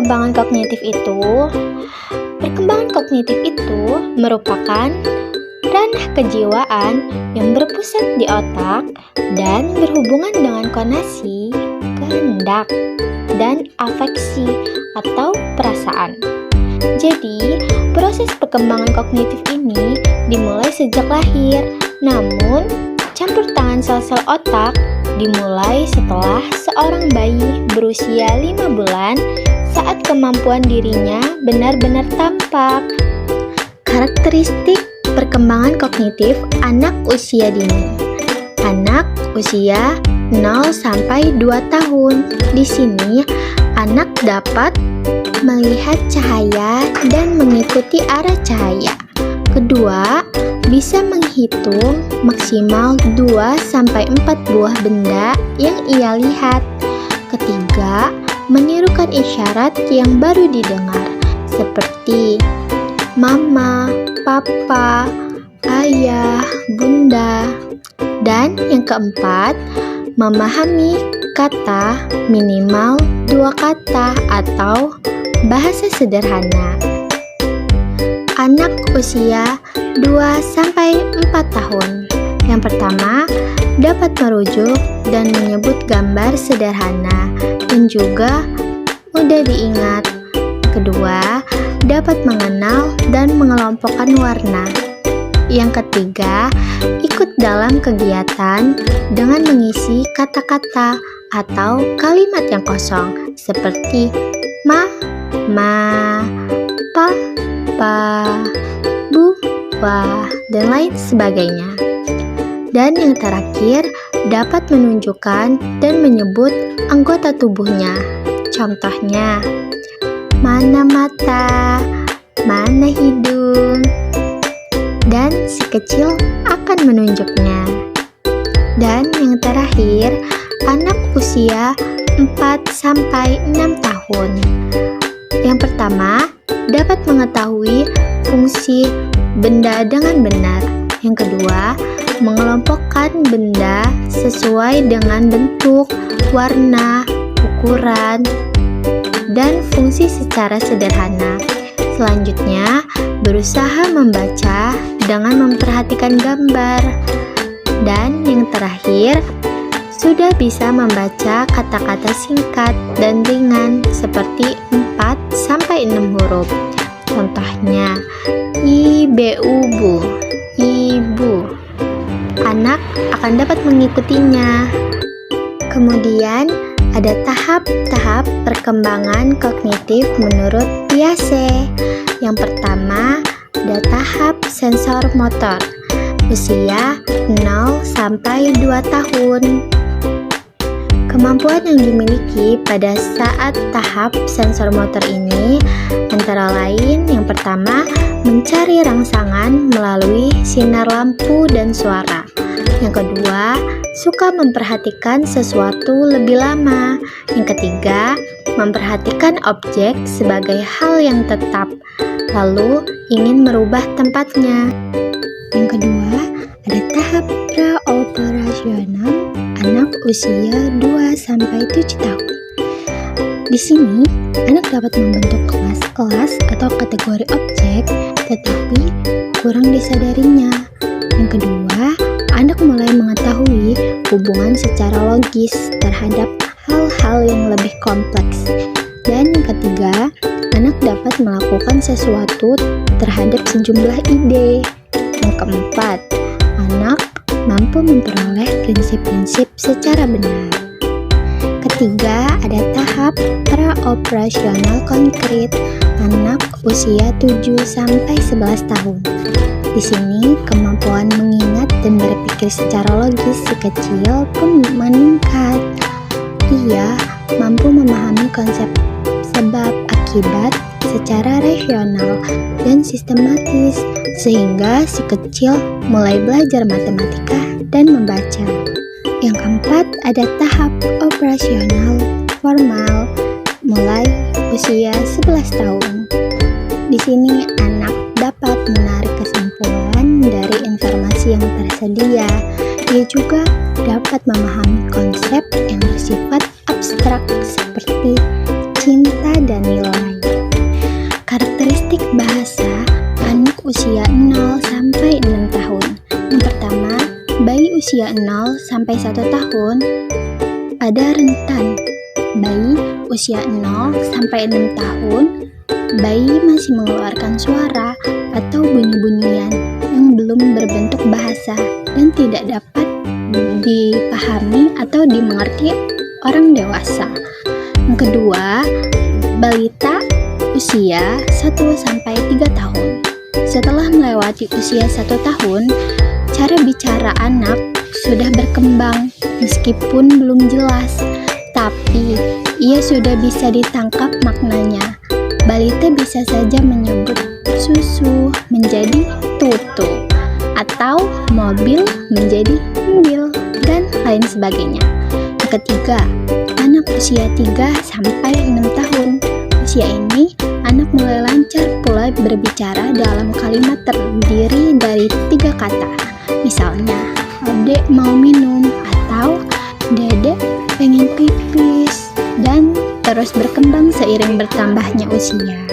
perkembangan kognitif itu? Perkembangan kognitif itu merupakan ranah kejiwaan yang berpusat di otak dan berhubungan dengan konasi, kehendak, dan afeksi atau perasaan. Jadi, proses perkembangan kognitif ini dimulai sejak lahir, namun campur tangan sel-sel otak dimulai setelah seorang bayi berusia 5 bulan saat kemampuan dirinya benar-benar tampak. Karakteristik perkembangan kognitif anak usia dini. Anak usia 0 sampai 2 tahun. Di sini, anak dapat melihat cahaya dan mengikuti arah cahaya. Kedua, bisa menghitung maksimal 2 sampai 4 buah benda yang ia lihat. Ketiga, menirukan isyarat yang baru didengar, seperti mama, papa, ayah, bunda. Dan yang keempat, memahami kata minimal 2 kata atau bahasa sederhana. Anak usia 2-4 tahun. Yang pertama, dapat merujuk dan menyebut gambar sederhana dan juga mudah diingat. Kedua, dapat mengenal dan mengelompokkan warna. Yang ketiga, ikut dalam kegiatan dengan mengisi kata-kata atau kalimat yang kosong seperti ma, pa, bu, dan lain sebagainya. Dan yang terakhir, dapat menunjukkan dan menyebut anggota tubuhnya. Contohnya, mana mata, mana hidung, dan si kecil akan menunjuknya. Dan yang terakhir, anak usia 4-6 tahun. Yang pertama, dapat mengetahui fungsi benda dengan benar. Yang kedua, mengelompokkan benda sesuai dengan bentuk, warna, ukuran, dan fungsi secara sederhana. Selanjutnya, berusaha membaca dengan memperhatikan gambar. Dan yang terakhir, sudah bisa membaca kata-kata singkat dan ringan seperti 4-6 huruf. Contohnya, ibu, ibu. Anak akan dapat mengikutinya. Kemudian, ada tahap-tahap perkembangan kognitif menurut Piaget. Yang pertama, ada tahap sensor motor, usia 0 sampai 2 tahun. Kemampuan yang dimiliki pada saat tahap sensor motor ini antara lain yang pertama, mencari rangsangan melalui sinar lampu dan suara. Yang kedua, suka memperhatikan sesuatu lebih lama. Yang ketiga, memperhatikan objek sebagai hal yang tetap, lalu ingin merubah tempatnya. Yang kedua, ada tahap praoperasional anak usia 2-7 tahun. Di sini, anak dapat membentuk kelas-kelas atau kategori objek, tetapi kurang disadarinya. Yang kedua, anak mulai mengetahui hubungan secara logis terhadap hal-hal yang lebih kompleks. Dan yang ketiga, anak dapat melakukan sesuatu terhadap sejumlah ide. Yang keempat, anak mampu memperoleh prinsip-prinsip secara benar. Ketiga, ada tahap praoperasional konkret anak usia 7-11 tahun. Di sini, kemampuan mengingat dan berpikir secara logis si kecil pun meningkat. Ia mampu memahami konsep sebab akibat secara rasional dan sistematis, sehingga si kecil mulai belajar matematika dan membaca. Yang keempat, ada tahap operasional formal mulai usia 11 tahun. Di sini anak dapat menarik kesimpulan dari informasi yang tersedia. Ia juga dapat memahami konsep yang bersifat abstrak seperti cinta dan nilai. usia 0 sampai 1 tahun, pada rentan bayi usia 0 sampai 6 tahun, bayi masih mengeluarkan suara atau bunyi-bunyian yang belum berbentuk bahasa dan tidak dapat dipahami atau dimengerti orang dewasa. Yang kedua, balita usia 1 sampai 3 tahun. Setelah melewati usia 1 tahun, cara bicara anak sudah berkembang meskipun belum jelas, tapi ia sudah bisa ditangkap maknanya. Balita bisa saja menyebut susu menjadi tutu, atau mobil menjadi mobil, dan lain sebagainya. Yang ketiga, anak usia 3 sampai 6 tahun. Usia ini, anak mulai lancar pula berbicara dalam kalimat terdiri dari 3 kata. Misalnya, Adek mau minum, atau Dedek pengen pipis, dan terus berkembang seiring bertambahnya usia.